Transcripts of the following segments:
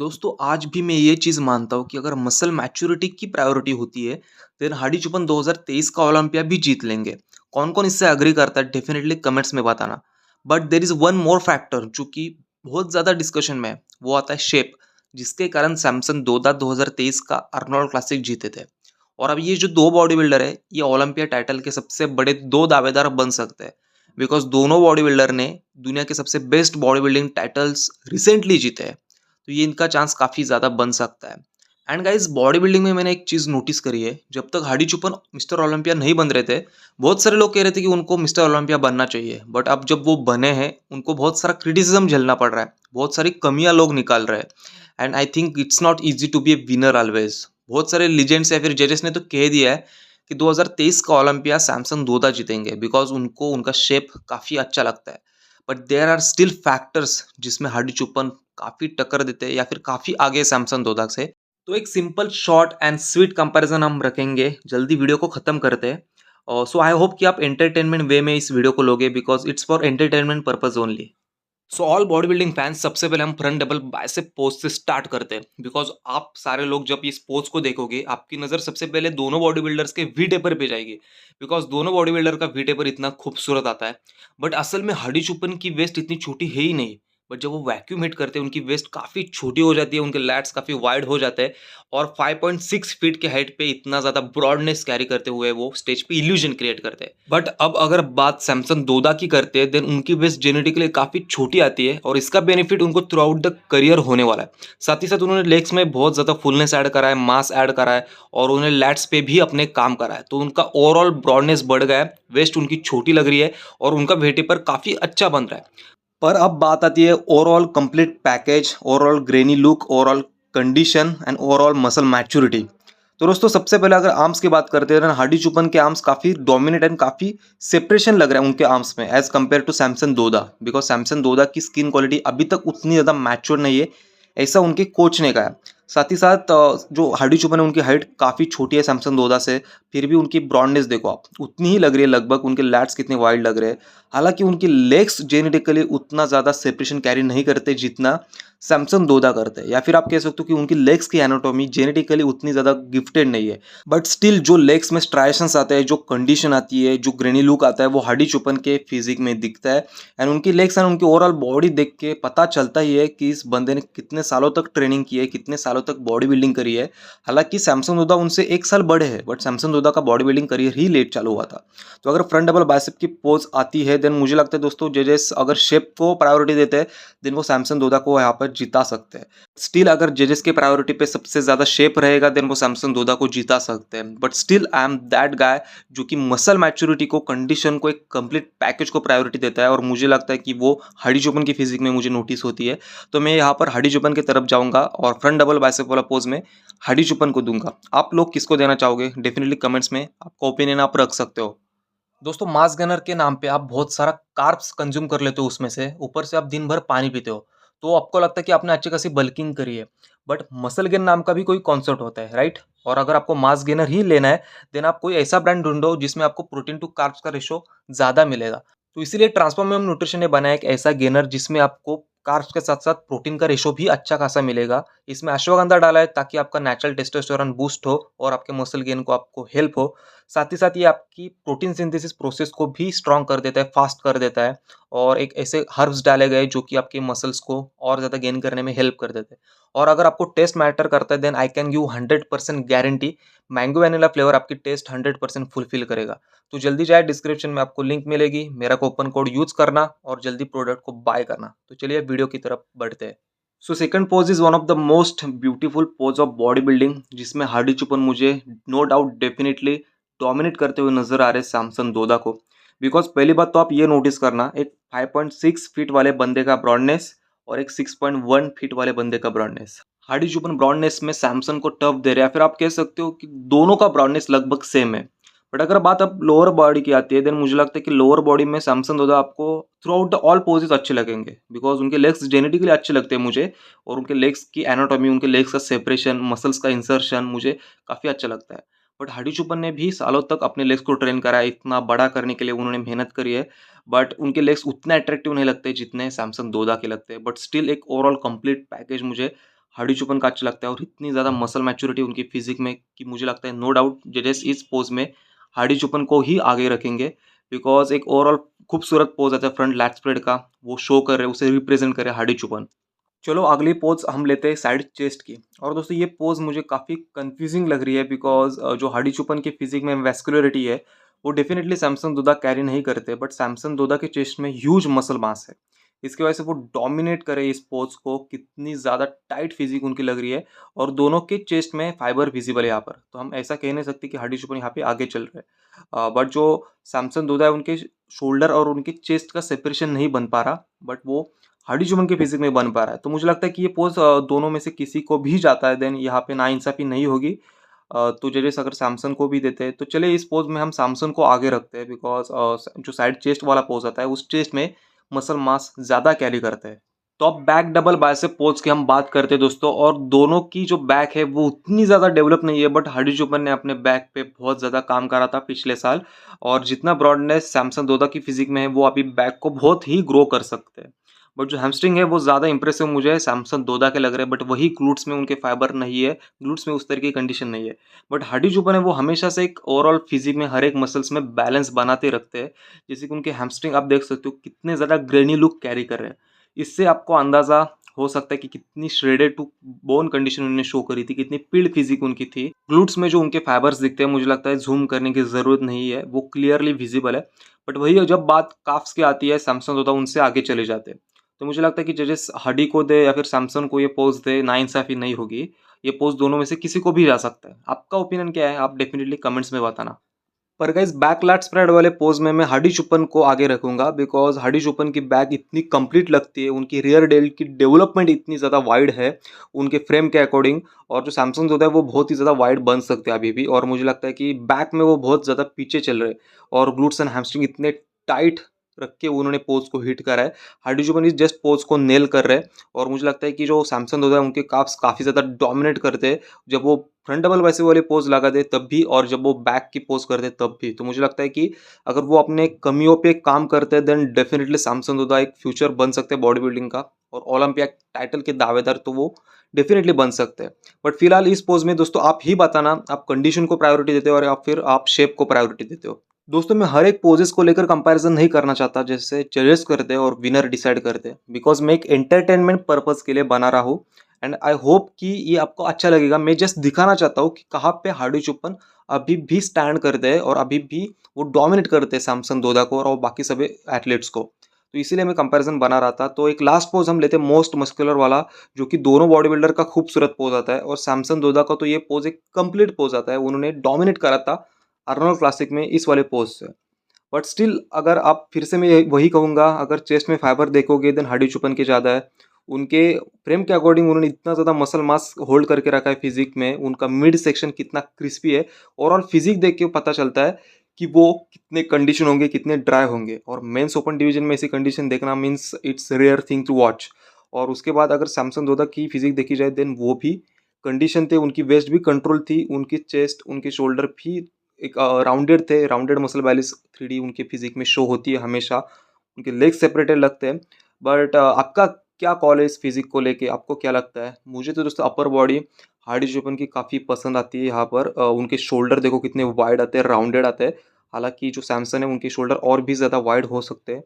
दोस्तों आज भी मैं ये चीज़ मानता हूँ कि अगर मसल मैच्योरिटी की प्रायोरिटी होती है, देन हाडी चुपन 2023 का ओलंपिया भी जीत लेंगे। कौन-कौन इससे एग्री करता है डेफिनिटली कमेंट्स में बताना। But there is one more factor जो कि बहुत ज़्यादा डिस्कशन में है, वो आता है शेप, जिसके कारण सैमसन दोदा 2023 का अर्नोल्ड क्लासिक जीते थे। और अब ये जो 2 बॉडी बिल्डर है, ये ओलंपिया टाइटल के सबसे बड़े 2 दावेदार बन सकते हैं। बिकॉज़ दोनों बॉडी बिल्डर ने दुनिया के सबसे best body building titles recently जीते हैं। तो ये इनका चांस काफ़ी ज़्यादा बन सकता है। एंड गाइस बॉडी बिल्डिंग में मैंने एक चीज़ नोटिस करी है, जब तक हाडी चुपन मिस्टर ओलंपिया नहीं बन रहे थे, बहुत सारे लोग कह रहे थे कि उनको मिस्टर ओलंपिया बनना चाहिए। बट अब जब वो बने हैं, उनको बहुत सारा क्रिटिसिज्म झेलना पड़ रहा है, बहुत सारी कमियाँ लोग निकाल रहे हैं। And I think it's not easy to be a winner always. बहुत सारे लीजेंड्स या फिर जजेस ने तो कह दिया है कि 2023 का ओलंपिया सैमसन दोदा जीतेंगे बिकॉज़ उनको उनका शेप काफ़ी अच्छा लगता है। But there are still factors जिसमें हाडी चुपन काफ़ी टक्कर देते हैं या फिर काफ़ी आगे सैमसंग दोधाक से। तो एक simple short and sweet comparison हम रखेंगे, जल्दी वीडियो को ख़त्म करते हैं। सो आई होप कि आप एंटरटेनमेंट वे में इस वीडियो को लोगे because it's for entertainment purpose only. So all body building fans सबसे पहले हम फ्रंट डबल बाइसेप पोज से स्टार्ट करते हैं बिकॉज आप सारे लोग जब इस पोज को देखोगे आपकी नज़र सबसे पहले दोनों बॉडी बिल्डर्स के वी टेपर पे जाएगी बिकॉज दोनों बॉडी बिल्डर का वी टेपर इतना खूबसूरत आता है। बट असल में हडी चुपन की वेस्ट इतनी छोटी है ही नहीं। बट जब वो वैक्यूम हिट करते हैं उनकी वेस्ट काफ़ी छोटी हो जाती है, उनके लैट्स काफ़ी वाइड हो जाते हैं और 5.6 फीट के हाइट पे इतना ज़्यादा ब्रॉडनेस कैरी करते हुए वो स्टेज पे इल्यूजन क्रिएट करते हैं। बट अब अगर बात सैमसन दोदा की करते हैं देन उनकी वेस्ट जेनेटिकली काफ़ी छोटी आती है और इसका बेनिफिट उनको थ्रू आउट द करियर होने वाला है। साथ ही साथ उन्होंने लेग्स में बहुत ज़्यादा फुलनेस ऐड करा है, मास ऐड करा है और उन्हें लैट्स पे भी अपने काम करा है, तो उनका ओवरऑल ब्रॉडनेस बढ़ गया है, वेस्ट उनकी छोटी लग रही है और उनका वेट पर काफ़ी अच्छा बन रहा है। पर अब बात आती है overall complete package, overall granny look, overall condition and overall muscle maturity. तो दोस्तों सबसे पहले अगर आर्म्स की बात करते हैं ना, हाडी चुपन के आर्म्स काफ़ी डोमिनेट एंड काफ़ी सेपरेशन लग रहा है उनके आर्म्स में as compare to Samson Doda. Because Samson Doda की स्किन क्वालिटी अभी तक उतनी ज़्यादा मैच्योर नहीं है, ऐसा उनके कोच ने कहा है। साथ ही साथ जो हाडी चुपन है उनकी हाइट काफ़ी छोटी है सैमसन दोदा से, फिर भी उनकी ब्रॉडनेस देखो आप उतनी ही लग रही है लगभग, उनके लैट्स कितने वाइड लग रहे हैं। हालांकि उनकी लेग्स जेनेटिकली उतना ज़्यादा सेपरेशन कैरी नहीं करते जितना सैमसन दोदा करते हैं, या फिर आप कह सकते हो कि उनकी लेग्स की एनाटॉमी जेनेटिकली उतनी ज़्यादा गिफ्टेड नहीं है। बट स्टिल जो लेग्स में स्ट्राइशंस आते हैं, जो कंडीशन आती है, जो ग्रेनी लुक आता है, वो हाडी चुपन के फिजिक में दिखता है। एंड उनकी लेग्स एंड उनकी ओवरऑल बॉडी देख के पता चलता ही है कि इस बंदे ने कितने सालों तक ट्रेनिंग की है, कितने सालों तक बॉडी बिल्डिंग करी है। हालांकि सैमसन दोदा उनसे 1 साल बड़े हैं, बट सैमसन दोदा का बॉडी बिल्डिंग करियर ही लेट चालू हुआ था। तो अगर फ्रंट डबल बाइसेप की पोज आती है देन मुझे लगता है दोस्तों जजेस अगर शेप को प्रायोरिटी देते हैं देन वो सैमसन दोदा को यहाँ पर जिता सकते हैं। स्टिल अगर जजेस की प्रायोरिटी पे सबसे ज़्यादा शेप रहेगा देन वो सैमसन दोदा को जिता सकते हैं। But still I am that guy जो कि मसल मैच्योरिटी को, कंडीशन को, एक कंप्लीट पैकेज को प्रायोरिटी देता है और मुझे लगता है कि वो हाडी चुपन की फिजिक में मुझे नोटिस होती है। तो मैं यहाँ पर हाडी चुपन की तरफ जाऊँगा और फ्रंट डबल बाइसेप वाला पोज में हाडी चुपन को दूंगा। आप लोग किसको देना चाहोगे डेफिनेटली कमेंट्स में आपका ओपिनियन आप रख सकते हो। दोस्तों मास गेनर के नाम पे आप बहुत सारा कार्ब्स कंज्यूम कर लेते हो उसमें से, ऊपर से आप दिन भर पानी पीते हो, तो आपको लगता है कि आपने अच्छी खासी बल्किंग करी है। बट मसल गेन नाम का भी कोई कॉन्सेप्ट होता है, राइट? और अगर आपको मास गेनर ही लेना है देन आप कोई ऐसा ब्रांड ढूंढो जिसमें आपको प्रोटीन टू कार्ब्स का रेशो ज़्यादा मिलेगा। तो इसीलिए ट्रांसफॉर्मेशन न्यूट्रिशन ने बनाया एक ऐसा गेनर जिसमें आपको कार्ब्स के साथ साथ प्रोटीन का रेशो भी अच्छा खासा मिलेगा। इसमें अश्वगंधा डाला है ताकि आपका नेचुरल टेस्टोस्टेरोन बूस्ट हो और आपके मसल गेन को आपको हेल्प हो। साथ ही साथ ये आपकी प्रोटीन सिंथेसिस प्रोसेस को भी स्ट्रॉन्ग कर देता है, फास्ट कर देता है और एक ऐसे हर्ब्स डाले गए जो कि आपके मसल्स को और ज़्यादा गेन करने में हेल्प कर देते हैं। और अगर आपको टेस्ट मैटर करता है then I can give 100% guarantee mango vanilla flavour आपकी टेस्ट 100% फुलफिल करेगा। तो जल्दी जाए, डिस्क्रिप्शन में आपको लिंक मिलेगी, मेरा कूपन कोड यूज़ करना और जल्दी प्रोडक्ट को बाय करना। तो चलिए वीडियो की तरफ बढ़ते हैं। So second pose is one of the most beautiful pose of body building जिसमें हार्डी चुपन मुझे नो डाउट डेफिनेटली डोमिनेट करते हुए नजर आ रहे सैमसन दोदा को। बिकॉज पहली बात तो आप ये नोटिस करना, एक 5.6 फीट वाले बंदे का ब्रॉडनेस और एक 6.1 फीट वाले बंदे का ब्रॉडनेस। हार्डी चुपन ब्रॉडनेस में सैमसन को टफ दे रहे हैं, फिर आप कह सकते हो कि दोनों का ब्रॉडनेस लगभग सेम है। बट अगर बात अब लोअर बॉडी की आती है देन मुझे लगता है कि लोअर बॉडी में सैमसन दोदा आपको throughout the all poses अच्छे लगेंगे बिकॉज उनके लेग्स जेनेटिकली अच्छे लगते हैं मुझे और उनके लेग्स की एनाटॉमी, उनके लेग्स का सेपरेशन, मसल्स का इंसर्शन मुझे काफ़ी अच्छा लगता है। बट हाडी चुपन ने भी सालों तक अपने लेग्स को ट्रेन करा है, इतना बड़ा करने के लिए उन्होंने मेहनत करी है। बट उनके लेग्स उतने अट्रैक्टिव नहीं लगते जितने सैमसन दोदा के लगते हैं। बट स्टिल एक ओवरऑल कंप्लीट पैकेज मुझे हार्डी चुपन का अच्छा लगता है और इतनी ज़्यादा मसल मैच्योरिटी उनकी फिजिक में कि मुझे लगता है नो डाउट जजेस इस पोज में हार्डी चुपन को ही आगे रखेंगे। बिकॉज़ एक ओवरऑल खूबसूरत पोज आता है फ्रंट लैट स्प्रेड का, वो शो कर रहे हैं, उसे रिप्रेज़ेंट कर रहे हैं हार्डी चुपन। चलो अगली पोज़ हम लेते हैं साइड चेस्ट की। और दोस्तों ये पोज़ मुझे काफ़ी कन्फ्यूज़िंग लग रही है बिकॉज़ जो हार्डी चुपन की फिजिक में वैस्कुलरिटी है, वो डेफ़िनेटली सैमसन दोदा कैरी नहीं करते, बट सैमसन दोदा के चेस्ट में ह्यूज मसल मास है। इसकी वजह से वो डोमिनेट करे इस पोज़ को, कितनी ज़्यादा टाइट फिजिक उनकी लग रही है और दोनों के चेस्ट में फाइबर विज़िबल है यहाँ पर। तो हम ऐसा कह नहीं सकते कि हार्डी चुपन यहाँ पे आगे चल रहे हैं। बट जो सैमसन दोदा है उनके शोल्डर और उनके चेस्ट का सेपरेशन नहीं बन पा रहा, बट वो हार्डी चुपन के फिजिक में बन पा रहा है। तो मुझे लगता है कि ये पोज़ दोनों में से किसी को भी जाता है, देन यहाँ पे नाइंसाफ़ी नहीं होगी। तो जजेस अगर सैमसन को भी देते हैं तो चलिए इस पोज़ में हम सैमसन को आगे रखते हैं बिकॉज़ जो साइड चेस्ट वाला पोज़ आता है उस चेस्ट में मसल मास ज़्यादा कैरी करते हैं। तो अब बैक डबल बाइसेप पोज़ की हम बात करते हैं दोस्तों, और दोनों की जो बैक है वो उतनी ज़्यादा डेवलप नहीं है, बट हार्डी चुपन ने अपने बैक पे बहुत ज़्यादा काम करा था पिछले साल, और जितना ब्रॉडनेस सैमसन दोदा की फिजिक में है वो अभी बैक को बहुत ही ग्रो कर सकते हैं। बट जो हैमस्ट्रिंग है वो ज़्यादा इंप्रेसिव मुझे सैमसन दोदा के लग रहे हैं, बट वही ग्लूट्स में उनके फाइबर नहीं है, ग्लूट्स में उस तरह की कंडीशन नहीं है। बट हार्डी चुपन है वो हमेशा से एक ओवरऑल फिजिक में हर एक मसल्स में बैलेंस बनाते रखते हैं। जैसे कि उनके हैमस्ट्रिंग आप देख सकते हो कितने ज़्यादा ग्रेनी लुक कैरी कर रहे हैं। इससे आपको अंदाज़ा हो सकता है कि कितनी श्रेडेड टू बोन कंडीशन उन्होंने शो करी थी, कितनी पिल्ड फिजिक उनकी थी। ग्लूट्स में जो उनके फाइबर्स दिखते हैं मुझे लगता है ज़ूम करने की ज़रूरत नहीं है, वो क्लियरली विजिबल है। बट वही जब बात काफ्स की आती है सैमसन दोदा उनसे आगे चले जाते हैं। तो मुझे लगता है कि जजेस हार्डी को दे या फिर सैमसन को ये पोज़ दे, नाइंसाफ़ी नहीं होगी। ये पोज़ दोनों में से किसी को भी जा सकता है। आपका ओपिनियन क्या है? आप डेफिनिटली कमेंट्स में बताना। पर गाइस बैक लैट स्प्रेड वाले पोज में मैं हार्डी चुपन को आगे रखूंगा बिकॉज हार्डी चुपन की बैक इतनी कंप्लीट लगती है, उनकी रियर डेल की डेवलपमेंट इतनी ज़्यादा वाइड है उनके फ्रेम के अकॉर्डिंग। और जो सैमसंग होता है वो बहुत ही ज़्यादा वाइड बन सकते हैं अभी भी, और मुझे लगता है कि बैक में वो बहुत ज़्यादा पीछे चल रहे हैं और ग्लूट्स एंड हैमस्ट्रिंग इतने टाइट रख के उन्होंने पोज को हिट करा है। हार्डी चुपन इस जस्ट पोज को नेल कर रहे हैं, और मुझे लगता है कि जो सैमसंग होता है उनके काफ्स काफ़ी ज़्यादा डोमिनेट करते हैं जब वो फ्रंट डबल वैसे वाले पोज लगा दे तब भी, और जब वो बैक की पोज कर दे तब भी। तो मुझे लगता है कि अगर वो अपने कमियों पे काम करते हैं देन डेफिनेटली सैमसन दोदा एक फ्यूचर बन सकते हैं बॉडी बिल्डिंग का, और ओलंपिया टाइटल के दावेदार तो वो डेफिनेटली बन सकते हैं। बट फिलहाल इस पोज में दोस्तों आप ही बताना, आप कंडीशन को प्रायोरिटी देते हो और या फिर आप शेप को प्रायोरिटी देते हो। दोस्तों मैं हर एक पोजेस को लेकर कंपैरिजन नहीं करना चाहता जैसे जजेस करते हैं और विनर डिसाइड करते हैं, बिकॉज मैं एक एंटरटेनमेंट पर्पज के लिए बना रहा हूँ। एंड आई होप कि ये आपको अच्छा लगेगा। मैं जस्ट दिखाना चाहता हूँ कि कहाँ पे हार्डी चुप्पन अभी भी स्टैंड करते हैं और अभी भी वो डोमिनेट करते हैं सैमसन दोदा को और बाकी सभी एथलीट्स को। तो इसीलिए मैं कंपैरिजन बना रहा था। तो एक लास्ट पोज हम लेते हैं मोस्ट मस्कुलर वाला, जो कि दोनों बॉडी बिल्डर का खूबसूरत पोज आता है, और सैमसन दोदा का तो ये पोज एक कंप्लीट पोज आता है, उन्होंने डोमिनेट करा था अर्नोल्ड क्लासिक में इस वाले पोज से। बट स्टिल अगर आप फिर से मैं वही कहूँगा, अगर चेस्ट में फाइबर देखोगे देन हार्डी चुपन के ज़्यादा है। उनके फ्रेम के अकॉर्डिंग उन्होंने इतना ज़्यादा मसल मास होल्ड करके रखा है फिजिक में, उनका मिड सेक्शन कितना क्रिस्पी है। ओवरऑल फिजिक देख के पता चलता है कि वो कितने कंडीशन होंगे, कितने ड्राई होंगे, और मेंस ओपन डिवीजन में ऐसी कंडीशन देखना means it's rare thing to watch. और उसके बाद अगर सैमसन दोदा की फिजिक देखी जाए देन वो भी कंडीशन थे, उनकी वेस्ट भी कंट्रोल थी, उनकी चेस्ट उनके शोल्डर भी एक राउंडेड थे, राउंडेड मसल बैलेंस 3D उनके फिजिक में शो होती है हमेशा, उनके लेग सेपरेटेड लगते हैं। बट आपका क्या कॉल है इस फिजिक को लेके, आपको क्या लगता है? मुझे तो दोस्तों अपर बॉडी हार्डी चुपन की काफ़ी पसंद आती है यहाँ पर। उनके शोल्डर देखो कितने वाइड आते हैं, राउंडेड आते हैं। हालांकि जो सैमसन है उनके शोल्डर और भी ज़्यादा वाइड हो सकते हैं,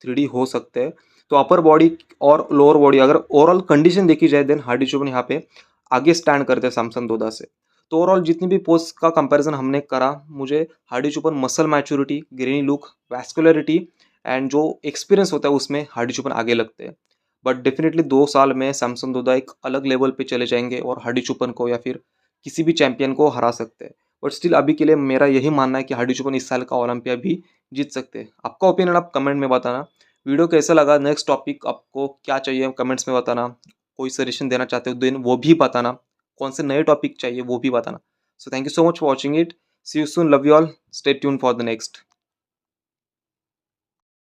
3D हो सकते हैं। तो अपर बॉडी और लोअर बॉडी अगर ओवरऑल कंडीशन देखी जाए देन हार्डी चुपन यहाँ पे आगे स्टैंड करते हैं सैमसन दोदा से। तो ओवरऑल जितनी भी पोस्ट का कंपैरिजन हमने करा, मुझे हार्डी चुपन muscle maturity, grainy look, vascularity and जो एक्सपीरियंस होता है उसमें हार्डी चुपन आगे लगते हैं। बट डेफिनेटली 2 साल में सैमसन दोदा एक अलग लेवल पे चले जाएंगे और हार्डी चुपन को या फिर किसी भी चैंपियन को हरा सकते हैं। बट स्टिल अभी के लिए मेरा यही मानना है कि हार्डी चुपन इस साल का ओलंपिया भी जीत सकते हैं। आपका ओपिनियन आप कमेंट में बताना। वीडियो कैसा लगा, नेक्स्ट टॉपिक आपको क्या चाहिए कमेंट्स में बताना। कोई सजेशन देना चाहते हो देन वो भी बताना, कौन से नए टॉपिक चाहिए वो भी बताना। So thank you so much for watching it. See you soon, love you all, stay tune for the next.